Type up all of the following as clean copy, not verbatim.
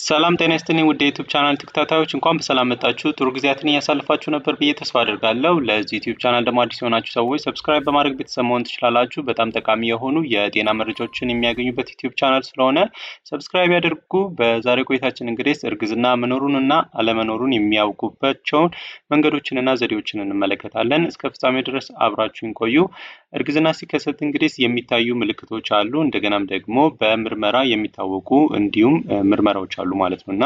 ሰላም ጤና ይስጥልኝ ውድ የዩቲዩብ ቻናል ተከታታዮች እንኳን በሰላም መጣችሁ። ጥሩ ጊዜያትን እያሳለፋችሁ ነበር ብዬ ተስፋ አደርጋለሁ። ለዚህ ዩቲዩብ ቻናል ደግሞ አዲስ የሆናችሁ ሰዎች ሰብስክራይብ በማድረግ ቤተሰብ መሆን ትችላላችሁ። በጣም ጠቃሚ የሆኑ የጤና መረጃዎችን የሚያገኙበት ዩቲዩብ ቻናል ስለሆነ ሰብስክራይብ ያድርጉ። በዛሬ ቆይታችን እንግዲህ እርግዝና መኖሩንና አለመኖሩን የሚያውቁባቸውን መንገዶችንና ዘዴዎችን እንመለከታለን። እስከ ፍጻሜ ድረስ አብራችሁን ቆዩ። እርግዝና ሲከሰት እንግዲህ የሚታዩ ምልክቶች አሉ። እንደገናም ደግሞ በምርመራ የሚታወቁ እንዲሁም ምርመራዎች አሉ ማለት ነውና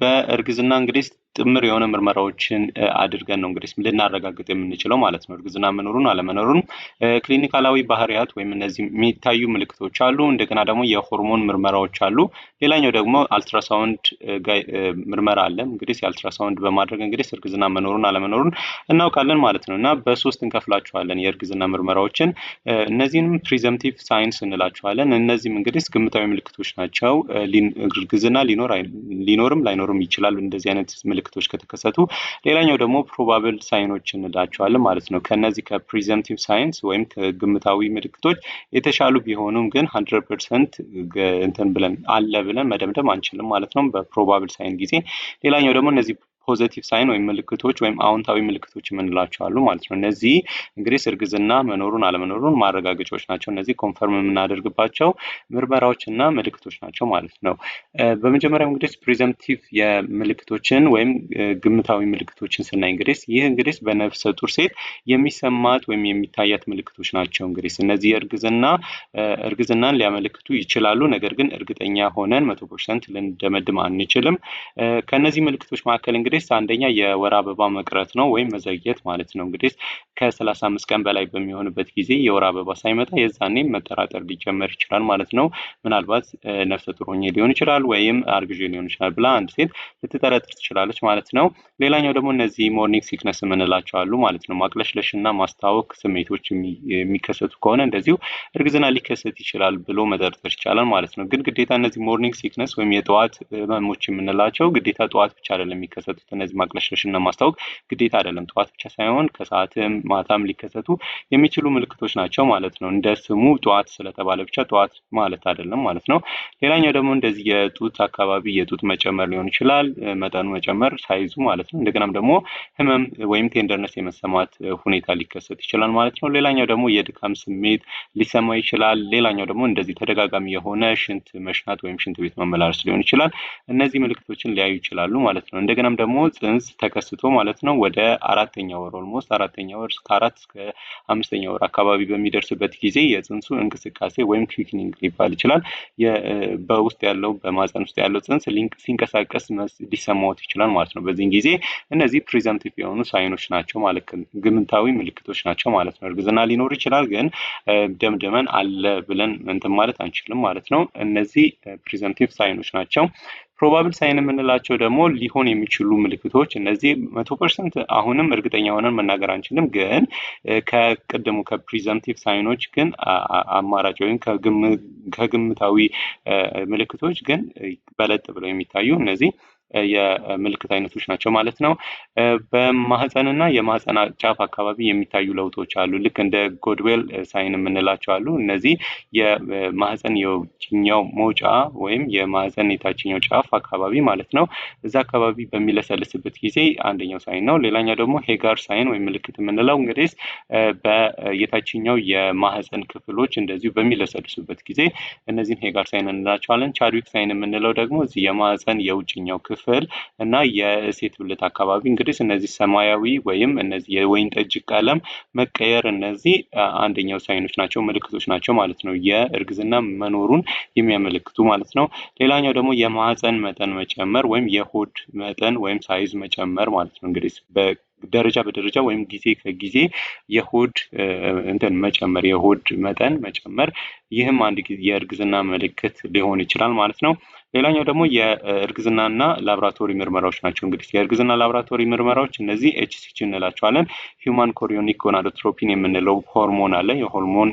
በእርግዝና እንግዲህ ጥምር የሆነ ምርመራዎችን አድርገን ነው እንግዲህ ልናረጋግጥ የምንችለው ማለት ነው። እርግዝና መኖሩን አለመኖሩን ክሊኒካላዊ ባህሪያት ወይም እነዚህ የሚታዩ ምልክቶች አሉ። እንደገና ደግሞ የሆርሞን ምርመራዎች አሉ። ሌላኛው ደግሞ አልትራሳውንድ ምርመራ አለ። እንግዲህ የአልትራሳውንድ በማድረግ እንግዲህ እርግዝና መኖሩን አለመኖሩን እናውቃለን ማለት ነውና በሶስት እንከፍላቸዋለን የእርግዝና ምርመራዎችን። እነዚህንም ፕሪዘምፕቲቭ ሳይንስ እንላቸዋለን። እነዚህም እንግዲህ ግምታዊ ምልክቶች ናቸው። እርግዝና ሊኖርም ላይኖርም ይችላል እንደዚህ አይነት ምልክቶች ከተከሰቱ። ሌላኛው ደግሞ ፕሮባብል ሳይኖች እንላቸዋለን ማለት ነው። ከነዚህ ከፕሪዘምፕቲቭ ሳይንስ ወይም ከግምታዊ ምልክቶች የተሻሉ ቢሆኑም ግን 100% እንትን ብለን አለ ብለን መደምደም አንችልም ማለት ነው በፕሮባብል ሳይን ጊዜ። ሌላኛው ደግሞ እነዚህ ፖዚቲቭ ሳይን ወይም ምልክቶች ወይም አዎንታዊ ምልክቶች የምንላቸው አሉ ማለት ነው። እነዚህ እንግዲህ እርግዝና መኖሩን አለመኖሩን ማረጋገጫዎች ናቸው። እነዚህ ኮንፈርም የምናደርግባቸው ምርመራዎችና ምልክቶች ናቸው ማለት ነው። በመጀመሪያ እንግዲህ ፕሪዘምፕቲቭ የምልክቶችን ወይም ግምታዊ ምልክቶችን ስናይ እንግዲህ ይህ እንግዲህ በነፍሰ ጡር ሴት የሚሰማት ወይም የሚታያት ምልክቶች ናቸው። እንግዲህ እነዚህ እርግዝናን ሊያመለክቱ ይችላሉ። ነገር ግን እርግጠኛ ሆነን 100% ልንደመድም አንችልም። ከነዚህ ምልክቶች መካከል እንግዲህ አንደኛ የወር አበባ መቅረት ነው ወይም መዘግየት ማለት ነው። እንግዲህ ከ35 ቀን በላይ በሚሆንበት ጊዜ የወር አበባ ሳይመጣ የዛኔ መጠራጠር ሊጀመር ይችላል ማለት ነው። ምናልባት ነፍሰ ጡር ሆኜ ሊሆን ይችላል ወይም አርግዤ ሊሆን ይችላል ብላ አንድ ሴት ልትጠረጥር ትችላለች ማለት ነው። ሌላኛው ደግሞ እነዚህ ሞርኒንግ ሲክነስ የምንላቸው አሉ ማለት ነው። ማቅለሽለሽና ማስታወክ ስሜቶች የሚከሰቱ ከሆነ እንደዚሁ እርግዝና ሊከሰት ይችላል ብሎ መጠርጠር ይቻላል ማለት ነው። ግን ግዴታ እነዚህ ሞርኒንግ ሲክነስ ወይም የጠዋት ህመሞች የምንላቸው ግዴታ ጠዋት ብቻ አይደለም የሚከሰቱት። እነዚህ ማቅለሽለሽና ማስታወክ ግዴታ አይደለም ጠዋት ብቻ ሳይሆን ከሰዓትም ማታም ሊከሰቱ የሚችሉ ምልክቶች ናቸው ማለት ነው። እንደ ስሙ ጠዋት ስለተባለ ብቻ ጠዋት ማለት አይደለም ማለት ነው። ሌላኛው ደግሞ እንደዚህ የጡት አካባቢ የጡት መጨመር ሊሆን ይችላል፣ መጠኑ መጨመር ሳይዙ ማለት ነው። እንደገናም ደግሞ ህመም ወይም ቴንደርነስ የመሰማት ሁኔታ ሊከሰት ይችላል ማለት ነው። ሌላኛው ደግሞ የድካም ስሜት ሊሰማ ይችላል። ሌላኛው ደግሞ እንደዚህ ተደጋጋሚ የሆነ ሽንት መሽናት ወይም ሽንት ቤት መመላለስ ሊሆን ይችላል። እነዚህ ምልክቶችን ሊያዩ ይችላሉ ማለት ነው። እንደገናም ደግሞ ጽንስ ተከስቶ ማለት ነው ወደ አራተኛው ወር ኦልሞስት አራተኛው ወር ከ4 እስከ 5ኛው ወር አካባቢ በሚደርስበት ጊዜ የጽንሱ እንቅስቃሴ ወይም ኩዊክኒንግ ሊባል ይችላል። በውስጥ ያለው በማህፀን ውስጥ ያለው ጽንስ ሲንቀሳቀስ ሊሰማዎት ይችላል ማለት ነው። በዚህን ጊዜ እነዚህ ፕሪዘምፕቲቭ የሆኑ ሳይኖች ናቸው ማለት ግምታዊ ምልክቶች ናቸው ማለት ነው። እርግዝና ሊኖር ይችላል ግን ደምደመን አለ ብለን እንትን ማለት አንችልም ማለት ነው። እነዚህ ፕሪዘምፕቲቭ ሳይኖች ናቸው። ፕሮባብል ሳይን የምንላቸው ደግሞ ሊሆን የሚችሉ ምልክቶች እነዚህ 100% አሁንም እርግጠኛ ሆነን መናገር አንችልም። ግን ከቅድሙ ከፕሪዘምፕቲቭ ሳይኖች ግን አማራጭ ወይም ከግምታዊ ምልክቶች ግን በለጥ ብለው የሚታዩ እነዚህ የምልክት አይነቶች ናቸው ማለት ነው። በማህፀንና የማህፀን ጫፍ አካባቢ የሚታዩ ለውጦች አሉ። ልክ እንደ ጎድዌል ሳይን የምንላቸው አሉ። እነዚህ የማህፀን የውጭኛው መውጫ ወይም የማህፀን የታችኛው ጫፍ አካባቢ ማለት ነው። እዛ አካባቢ በሚለሰልስበት ጊዜ አንደኛው ሳይን ነው። ሌላኛው ደግሞ ሄጋር ሳይን ወይም ምልክት የምንለው እንግዲህ በየታችኛው የማህፀን ክፍሎች እንደዚሁ በሚለሰልሱበት ጊዜ እነዚህን ሄጋር ሳይን እንላቸዋለን። ቻድዊክ ሳይን የምንለው ደግሞ እዚህ የማህፀን የውጭኛው ክፍል እና የሴት ብልት አካባቢ እንግዲህ እነዚህ ሰማያዊ ወይም እነዚህ የወይን ጠጅ ቀለም መቀየር እነዚህ አንደኛው ሳይኖች ናቸው፣ ምልክቶች ናቸው ማለት ነው። የእርግዝና መኖሩን የሚያመለክቱ ማለት ነው። ሌላኛው ደግሞ የማህፀን መጠን መጨመር ወይም የሆድ መጠን ወይም ሳይዝ መጨመር ማለት ነው። እንግዲህ ደረጃ በደረጃ ወይም ጊዜ ከጊዜ የሆድ መጨመር የሆድ መጠን መጨመር ይህም አንድ የእርግዝና ምልክት ሊሆን ይችላል ማለት ነው። ሌላኛው ደግሞ የእርግዝናና ላብራቶሪ ምርመራዎች ናቸው። እንግዲህ የእርግዝና ላብራቶሪ ምርመራዎች እነዚህ ኤችሲጂ እንላቸዋለን። ሂውማን ኮሪዮኒክ ጎናዶትሮፒን የምንለው ሆርሞን አለ፣ የሆርሞን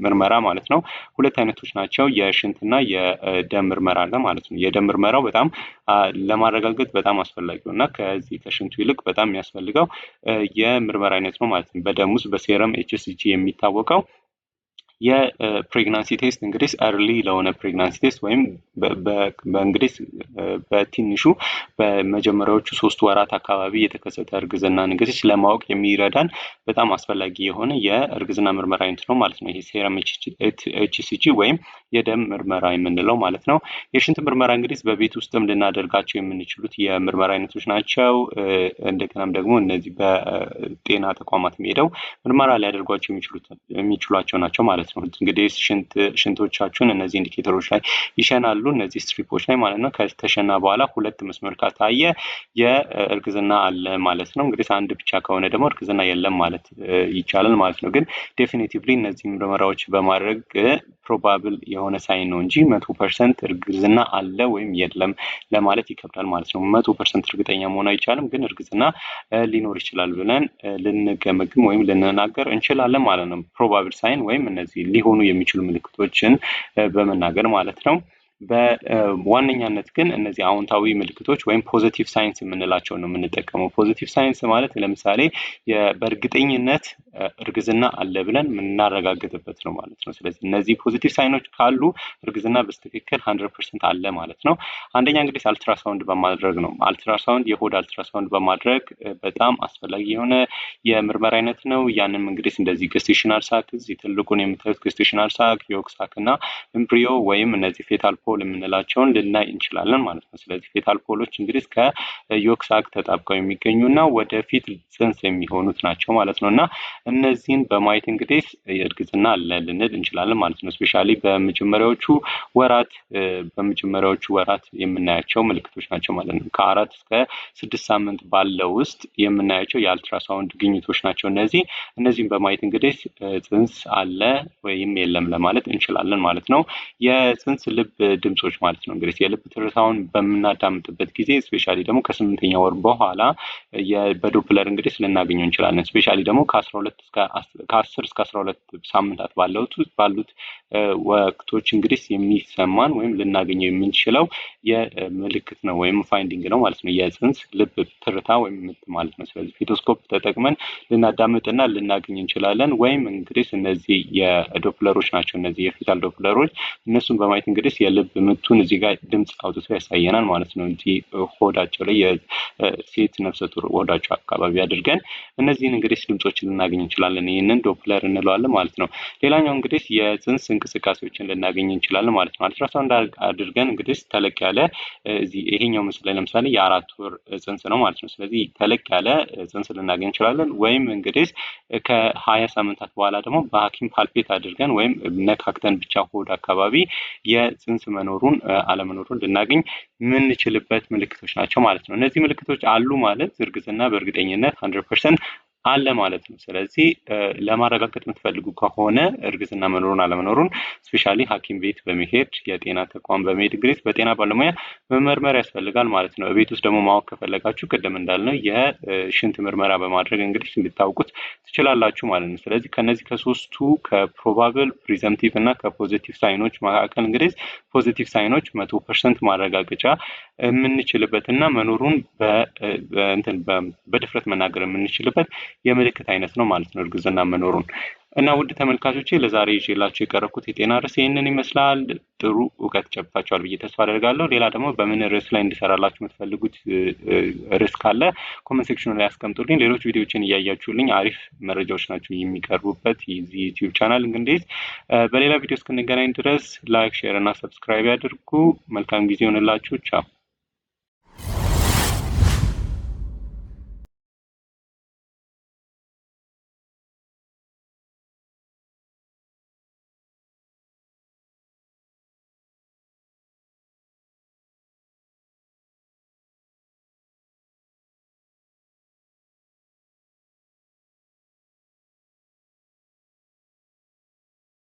ምርመራ ማለት ነው። ሁለት አይነቶች ናቸው፣ የሽንትና የደም ምርመራ አለ ማለት ነው። የደም ምርመራው በጣም ለማረጋገጥ በጣም አስፈላጊው እና ከዚህ ከሽንቱ ይልቅ በጣም የሚያስፈልገው የምርመራ አይነት ነው ማለት ነው። በደም ውስጥ በሴረም ኤችሲጂ የሚታወቀው የፕሬግናንሲ ቴስት እንግዲህ early ለሆነ ፕሬግናንሲ ቴስት ወይም በእንግዲህ በትንሹ በመጀመሪያዎቹ 3 ወራት አካባቢ የተከሰተ እርግዝና እንግዲህ ለማወቅ የሚረዳን በጣም አስፈላጊ የሆነ የእርግዝና ምርመራ አይነት ነው ማለት ነው። ይሄ ሴረም HCG ወይም የደም ምርመራ የምንለው ማለት ነው። የሽንት ምርመራ እንግዲህ በቤት ውስጥም ልናደርጋቸው የምንችሉት የምርመራ አይነቶች ናቸው። እንደገናም ደግሞ እነዚህ በጤና ተቋማት ሄደው ምርመራ ሊያደርጓቸው የሚችሏቸው ናቸው ማለት ነው። እንግዲህ ሽንቶቻችሁን እነዚህ ኢንዲኬተሮች ላይ ይሸናሉ፣ እነዚህ ስትሪፖች ላይ ማለት ነው። ከተሸና በኋላ 2 መስመር ካታየ የእርግዝና አለ ማለት ነው። እንግዲህ አንድ ብቻ ከሆነ ደግሞ እርግዝና የለም ማለት ይቻላል ማለት ነው። ግን ዴፊኒቲቭሊ እነዚህ ምርመራዎች በማድረግ ፕሮባብል የሆነ ሳይን ነው እንጂ 100% እርግዝና አለ ወይም የለም ለማለት ይከብዳል ማለት ነው። 100% እርግጠኛ መሆን አይቻልም፣ ግን እርግዝና ሊኖር ይችላል ብለን ልንገመግም ወይም ልንናገር እንችላለን ማለት ነው። ፕሮባብል ሳይን ወይም እነዚህ ሊሆኑ የሚችሉ ምልክቶችን በመናገር ማለት ነው። በዋነኛነት ግን እነዚህ አዎንታዊ ምልክቶች ወይም ፖዚቲቭ ሳይንስ የምንላቸው ነው የምንጠቀመው። ፖዚቲቭ ሳይንስ ማለት ለምሳሌ በእርግጠኝነት እርግዝና አለ ብለን የምናረጋግጥበት ነው ማለት ነው። ስለዚህ እነዚህ ፖዚቲቭ ሳይኖች ካሉ እርግዝና በትክክል 100% አለ ማለት ነው። አንደኛ እንግዲህ አልትራሳውንድ በማድረግ ነው። አልትራሳውንድ የሆድ አልትራሳውንድ በማድረግ በጣም አስፈላጊ የሆነ የምርመራ አይነት ነው። ያንን እንግዲህ እንደዚህ ገስቴሽናል ሳክ እዚህ ትልቁን የምታዩት ገስቴሽናል ሳክ፣ ዮክ ሳክ እና ኤምብሪዮ ወይም እነዚህ ፌታል ፖል የምንላቸውን ልናይ እንችላለን ማለት ነው። ስለዚህ ፌታል ፖሎች እንግዲህ ከዮክ ሳክ ተጣብቀው የሚገኙና ወደፊት ጽንስ የሚሆኑት ናቸው ማለት ነው። እና እነዚህን በማየት እንግዲህ እርግዝና አለ ልንል እንችላለን ማለት ነው። ስፔሻሊ በመጀመሪያዎቹ ወራት የምናያቸው ምልክቶች ናቸው ማለት ነው። ከ4 እስከ 6 ሳምንት ባለው ውስጥ የምናያቸው የአልትራሳውንድ ግኝቶች ናቸው። እነዚህን በማየት እንግዲህ ጽንስ አለ ወይም የለም ለማለት እንችላለን ማለት ነው። የጽንስ ልብ ድምጾች ማለት ነው። እንግዲህ የልብ ትርታውን በምናዳምጥበት ጊዜ ስፔሻሊ ደግሞ ከ8ኛ ወር በኋላ በዶፕለር እንግዲህ ልናገኘው እንችላለን። ስፔሻሊ ደግሞ ከ10 እስከ 12 ሳምንታት ባሉት ወቅቶች እንግዲህ የሚሰማን ወይም ልናገኘው የምንችለው የምልክት ነው ወይም ፋይንዲንግ ነው ማለት ነው። የጽንስ ልብ ትርታ ወይም ምት ማለት ነው። ስለዚህ ፌቶስኮፕ ተጠቅመን ልናዳምጥና ልናገኝ እንችላለን። ወይም እንግዲህ እነዚህ የዶፕለሮች ናቸው። እነዚህ የፌታል ዶፕለሮች እነሱን በማየት እንግዲህ የልብ ምቱን እዚህ ጋር ድምጽ አውጥቶ ያሳየናል ማለት ነው። እንጂ ሆዳቸው ላይ የሴት ነፍሰ ጡር ሆዳቸው አካባቢ አድርገን እነዚህን እንግዲህ ድምጾችን ልናገኝ እንችላለን። ይህንን ዶፕለር እንለዋለን ማለት ነው። ሌላኛው እንግዲህ የጽንስ እንቅስቃሴዎችን ልናገኝ እንችላለን ማለት ነው። አልትራሳውንድ አድርገን እንግዲህ ተለቅ ያለ ይሄኛው ምስል ላይ ለምሳሌ የ4 ወር ጽንስ ነው ማለት ነው። ስለዚህ ተለቅ ያለ ጽንስ ልናገኝ እንችላለን። ወይም እንግዲህ ከ20 ሳምንታት በኋላ ደግሞ በሐኪም ፓልፔት አድርገን ወይም ነካክተን ብቻ ሆድ አካባቢ የጽንስ መኖሩን አለመኖሩን ልናገኝ የምንችልበት ምልክቶች ናቸው ማለት ነው። እነዚህ ምልክቶች አሉ ማለት እርግዝና በእርግጠኝነት 100% አለ ማለት ነው። ስለዚህ ለማረጋገጥ የምትፈልጉ ከሆነ እርግዝና መኖሩን አለመኖሩን ስፔሻሊ ሐኪም ቤት በመሄድ የጤና ተቋም በመሄድ እንግዲህ በጤና ባለሙያ መመርመር ያስፈልጋል ማለት ነው። ቤት ውስጥ ደግሞ ማወቅ ከፈለጋችሁ ቅድም እንዳልነው የሽንት ምርመራ በማድረግ እንግዲህ ልታውቁት ትችላላችሁ ማለት ነው። ስለዚህ ከነዚህ ከሶስቱ ከፕሮባብል ፕሪዘምቲቭ እና ከፖዚቲቭ ሳይኖች መካከል እንግዲህ ፖዚቲቭ ሳይኖች 100% ማረጋገጫ የምንችልበትና መኖሩን በድፍረት መናገር የምንችልበት የምልክት አይነት ነው ማለት ነው እርግዝና መኖሩን። እና ውድ ተመልካቾቼ ለዛሬ ይዤላችሁ የቀረብኩት የጤና ርዕስ ይህንን ይመስላል። ጥሩ እውቀት ጨብጣችኋል ብዬ ተስፋ አደርጋለሁ። ሌላ ደግሞ በምን ርዕስ ላይ እንድሰራላችሁ የምትፈልጉት ርዕስ ካለ ኮሜንት ሴክሽኑ ላይ አስቀምጡልኝ። ሌሎች ቪዲዮዎችን እያያችሁልኝ አሪፍ መረጃዎች ናቸው የሚቀርቡበት የዚህ ዩቲዩብ ቻናል። እንግዲህ በሌላ ቪዲዮ እስክንገናኝ ድረስ ላይክ፣ ሼር እና ሰብስክራይብ ያድርጉ። መልካም ጊዜ ይሆንላችሁ። ቻው።